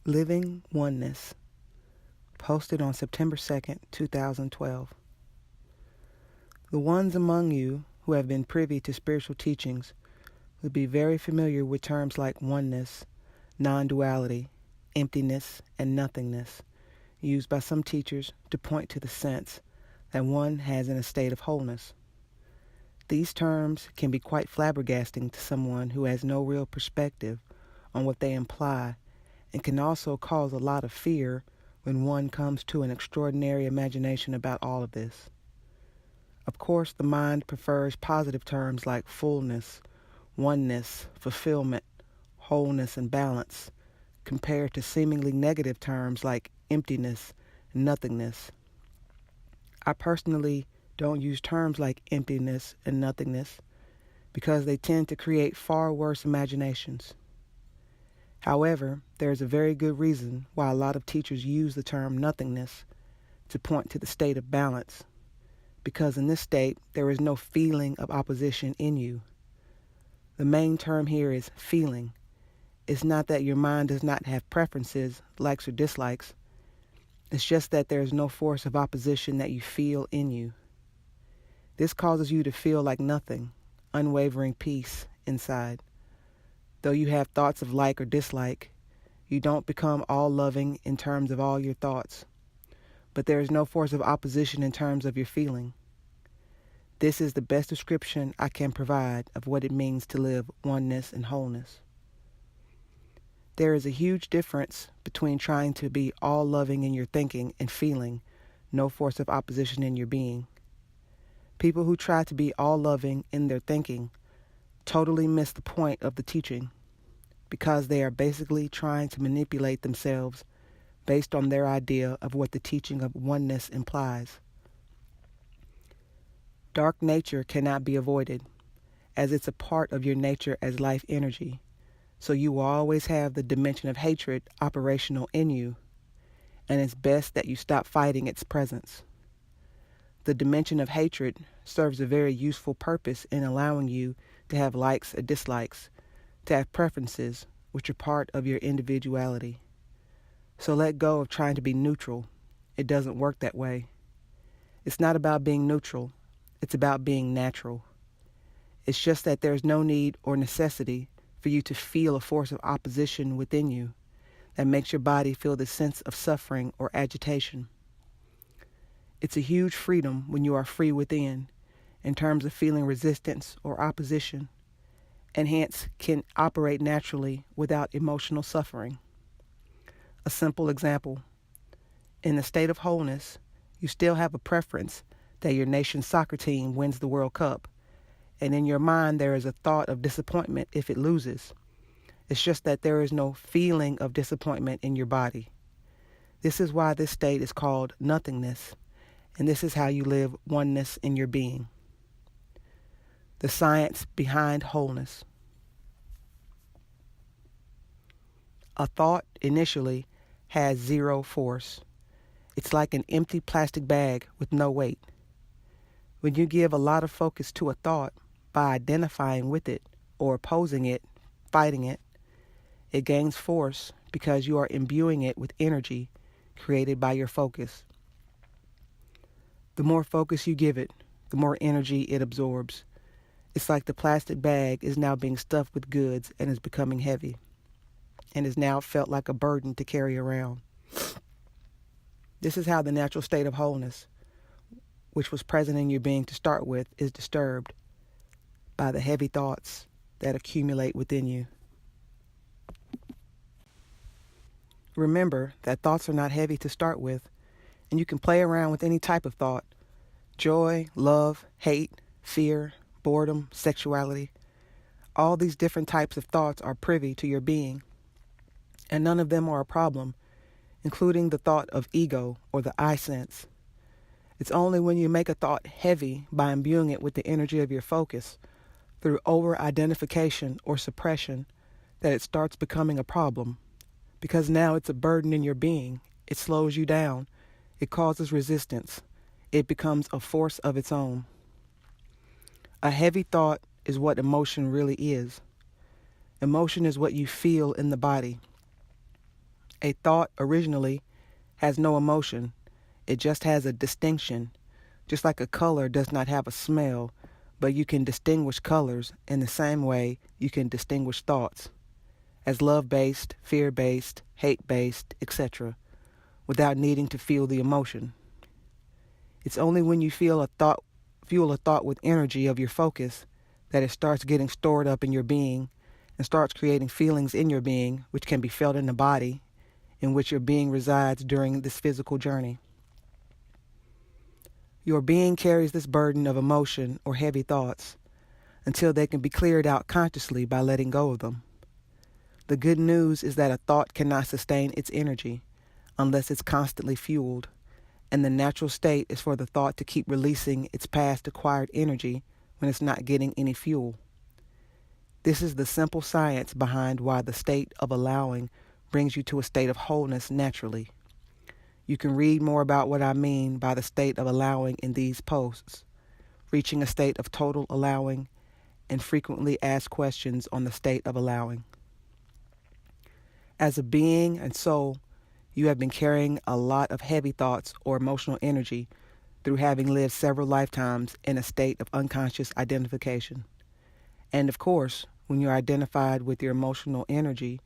Living Oneness, posted on September 2nd, 2012. The ones among you who have been privy to spiritual teachings would be very familiar with terms like oneness, non-duality, emptiness, and nothingness, used by some teachers to point to the sense that one has in a state of wholeness. These terms can be quite flabbergasting to someone who has no real perspective on what they imply, and can also cause a lot of fear when one comes to an extraordinary imagination about all of this. Of course, the mind prefers positive terms like fullness, oneness, fulfillment, wholeness, and balance, compared to seemingly negative terms like emptiness and nothingness. I personally don't use terms like emptiness and nothingness because they tend to create far worse imaginations. However, there is a very good reason why a lot of teachers use the term nothingness to point to the state of balance, because in this state there is no feeling of opposition in you. The main term here is feeling. It's not that your mind does not have preferences, likes or dislikes. It's just that there is no force of opposition that you feel in you. This causes you to feel like nothing, unwavering peace inside. Though you have thoughts of like or dislike, you don't become all loving in terms of all your thoughts, but there is no force of opposition in terms of your feeling. This is the best description I can provide of what it means to live oneness and wholeness. There is a huge difference between trying to be all loving in your thinking and feeling no force of opposition in your being. People who try to be all loving in their thinking totally miss the point of the teaching, because they are basically trying to manipulate themselves based on their idea of what the teaching of oneness implies. Dark nature cannot be avoided, as it's a part of your nature as life energy, so you will always have the dimension of hatred operational in you, and it's best that you stop fighting its presence. The dimension of hatred serves a very useful purpose in allowing you to have likes or dislikes, to have preferences, which are part of your individuality. So let go of trying to be neutral. It doesn't work that way. It's not about being neutral. It's about being natural. It's just that there's no need or necessity for you to feel a force of opposition within you that makes your body feel the sense of suffering or agitation. It's a huge freedom when you are free within, in terms of feeling resistance or opposition, and hence can operate naturally without emotional suffering. A simple example. In the state of wholeness, you still have a preference that your nation's soccer team wins the World Cup, and in your mind there is a thought of disappointment if it loses. It's just that there is no feeling of disappointment in your body. This is why this state is called nothingness, and this is how you live oneness in your being. The science behind wholeness. A thought initially has zero force. It's like an empty plastic bag with no weight. When you give a lot of focus to a thought by identifying with it or opposing it, fighting it, it gains force because you are imbuing it with energy created by your focus. The more focus you give it, the more energy it absorbs. It's like the plastic bag is now being stuffed with goods and is becoming heavy, and is now felt like a burden to carry around. This is how the natural state of wholeness, which was present in your being to start with, is disturbed by the heavy thoughts that accumulate within you. Remember that thoughts are not heavy to start with, and you can play around with any type of thought: joy, love, hate, fear, boredom, sexuality. All these different types of thoughts are privy to your being, and none of them are a problem, including the thought of ego or the I sense. It's only when you make a thought heavy by imbuing it with the energy of your focus through over-identification or suppression that it starts becoming a problem, because now it's a burden in your being. It slows you down. It causes resistance. It becomes a force of its own. A heavy thought is what emotion really is. Emotion is what you feel in the body. A thought originally has no emotion. It just has a distinction. Just like a color does not have a smell, but you can distinguish colors in the same way you can distinguish thoughts, as love-based, fear-based, hate-based, etc., without needing to feel the emotion. It's only when you fuel a thought with energy of your focus that it starts getting stored up in your being and starts creating feelings in your being, which can be felt in the body in which your being resides during this physical journey. Your being carries this burden of emotion or heavy thoughts until they can be cleared out consciously by letting go of them. The good news is that a thought cannot sustain its energy unless it's constantly fueled, and the natural state is for the thought to keep releasing its past acquired energy when it's not getting any fuel. This is the simple science behind why the state of allowing brings you to a state of wholeness naturally. You can read more about what I mean by the state of allowing in these posts, reaching a state of total allowing, and frequently asked questions on the state of allowing. As a being and soul, you have been carrying a lot of heavy thoughts or emotional energy through having lived several lifetimes in a state of unconscious identification. And of course, when you're identified with your emotional energy,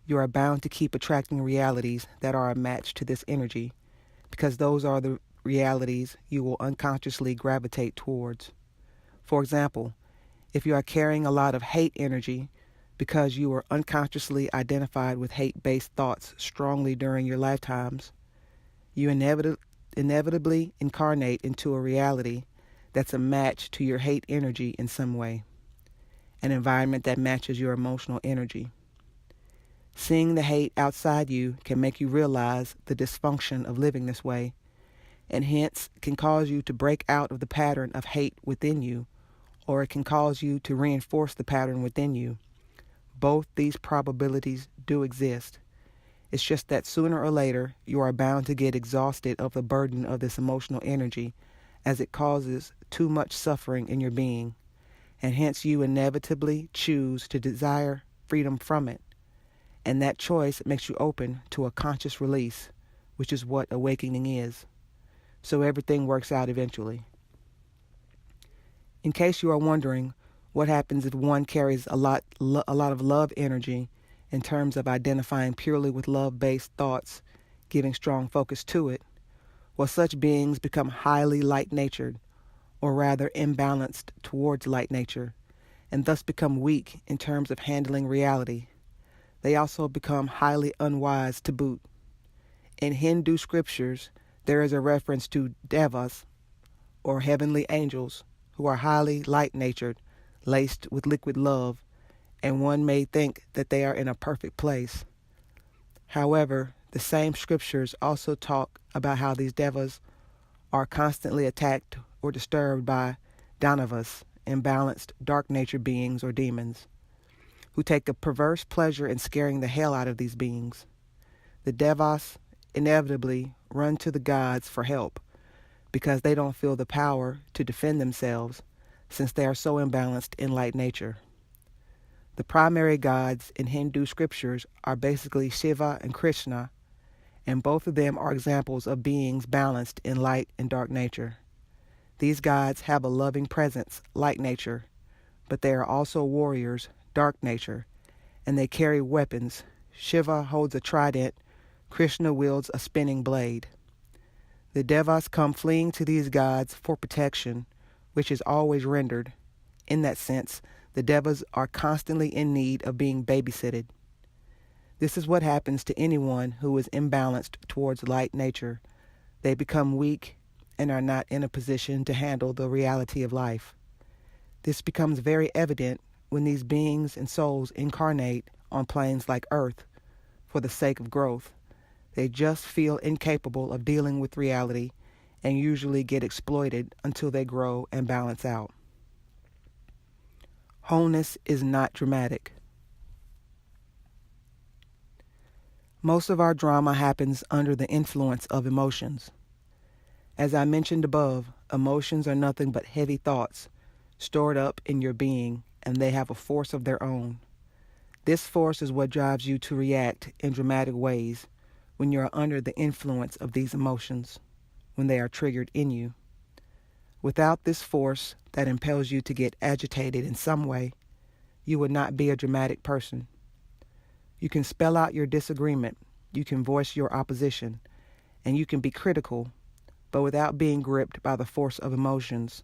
you are bound to keep attracting realities that are a match to this energy, because those are the realities you will unconsciously gravitate towards. For example, if you are carrying a lot of hate energy because you were unconsciously identified with hate-based thoughts strongly during your lifetimes, you inevitably incarnate into a reality that's a match to your hate energy in some way, an environment that matches your emotional energy. Seeing the hate outside you can make you realize the dysfunction of living this way, and hence can cause you to break out of the pattern of hate within you, or it can cause you to reinforce the pattern within you. Both these probabilities do exist. It's just that sooner or later you are bound to get exhausted of the burden of this emotional energy, as it causes too much suffering in your being, and hence you inevitably choose to desire freedom from it. And that choice makes you open to a conscious release, which is what awakening is. So everything works out eventually. In case you are wondering what happens if one carries a lot of love energy in terms of identifying purely with love-based thoughts, giving strong focus to it, well, such beings become highly light-natured, or rather imbalanced towards light nature, and thus become weak in terms of handling reality. They also become highly unwise to boot. In Hindu scriptures, there is a reference to devas, or heavenly angels, who are highly light-natured, laced with liquid love, and one may think that they are in a perfect place. However, the same scriptures also talk about how these devas are constantly attacked or disturbed by danavas, imbalanced dark-natured beings or demons, who take a perverse pleasure in scaring the hell out of these beings. The devas inevitably run to the gods for help because they don't feel the power to defend themselves since they are so imbalanced in light nature. The primary gods in Hindu scriptures are basically Shiva and Krishna, and both of them are examples of beings balanced in light and dark nature. These gods have a loving presence, light nature, but they are also warriors, dark nature, and they carry weapons. Shiva holds a trident, Krishna wields a spinning blade. The devas come fleeing to these gods for protection, which is always rendered. In that sense, the devas are constantly in need of being babysitted. This is what happens to anyone who is imbalanced towards light nature. They become weak and are not in a position to handle the reality of life. This becomes very evident when these beings and souls incarnate on planes like Earth for the sake of growth. They just feel incapable of dealing with reality and usually get exploited until they grow and balance out. Wholeness is not dramatic. Most of our drama happens under the influence of emotions. As I mentioned above, emotions are nothing but heavy thoughts stored up in your being, and they have a force of their own. This force is what drives you to react in dramatic ways, when you are under the influence of these emotions, when they are triggered in you. Without this force that impels you to get agitated in some way, you would not be a dramatic person. You can spell out your disagreement, you can voice your opposition, and you can be critical, but without being gripped by the force of emotions,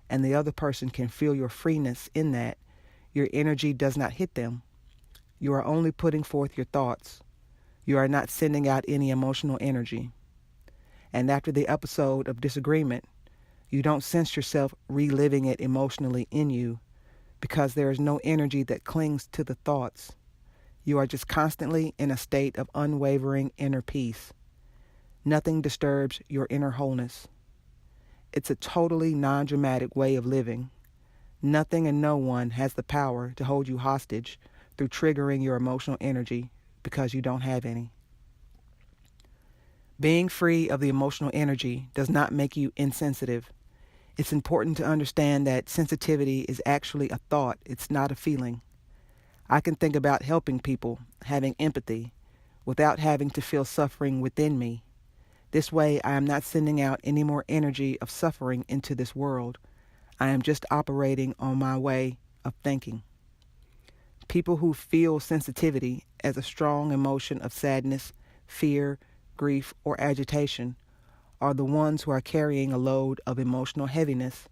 and the other person can feel your freeness in that, your energy does not hit them. You are only putting forth your thoughts. You are not sending out any emotional energy. And after the episode of disagreement, you don't sense yourself reliving it emotionally in you because there is no energy that clings to the thoughts. You are just constantly in a state of unwavering inner peace. Nothing disturbs your inner wholeness. It's a totally non-dramatic way of living. Nothing and no one has the power to hold you hostage through triggering your emotional energy because you don't have any. Being free of the emotional energy does not make you insensitive. It's important to understand that sensitivity is actually a thought, it's not a feeling. I can think about helping people, having empathy, without having to feel suffering within me. This way, I am not sending out any more energy of suffering into this world. I am just operating on my way of thinking. People who feel sensitivity as a strong emotion of sadness, fear, grief, or agitation are the ones who are carrying a load of emotional heaviness,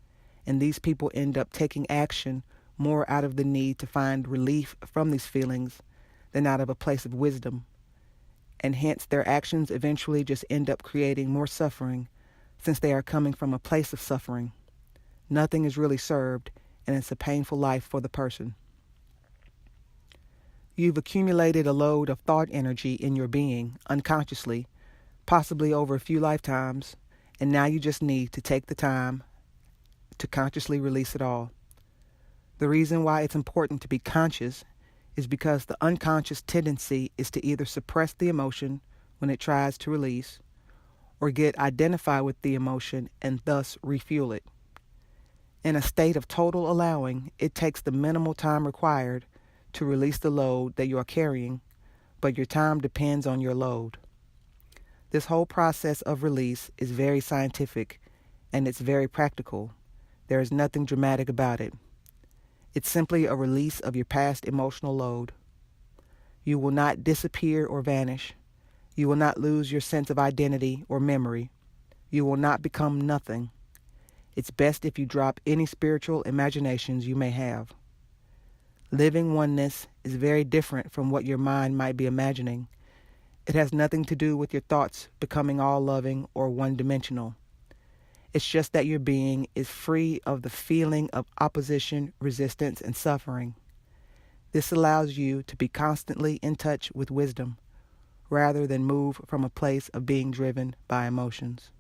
and these people end up taking action more out of the need to find relief from these feelings than out of a place of wisdom. And hence their actions eventually just end up creating more suffering since they are coming from a place of suffering. Nothing is really served, and it's a painful life for the person. You've accumulated a load of thought energy in your being, unconsciously, possibly over a few lifetimes, and now you just need to take the time to consciously release it all. The reason why it's important to be conscious is because the unconscious tendency is to either suppress the emotion when it tries to release, or get identified with the emotion and thus refuel it. In a state of total allowing, it takes the minimal time required to release the load that you are carrying, but your time depends on your load. This whole process of release is very scientific and it's very practical. There is nothing dramatic about it. It's simply a release of your past emotional load. You will not disappear or vanish. You will not lose your sense of identity or memory. You will not become nothing. It's best if you drop any spiritual imaginations you may have. Living oneness is very different from what your mind might be imagining. It has nothing to do with your thoughts becoming all-loving or one-dimensional. It's just that your being is free of the feeling of opposition, resistance, and suffering. This allows you to be constantly in touch with wisdom, rather than move from a place of being driven by emotions.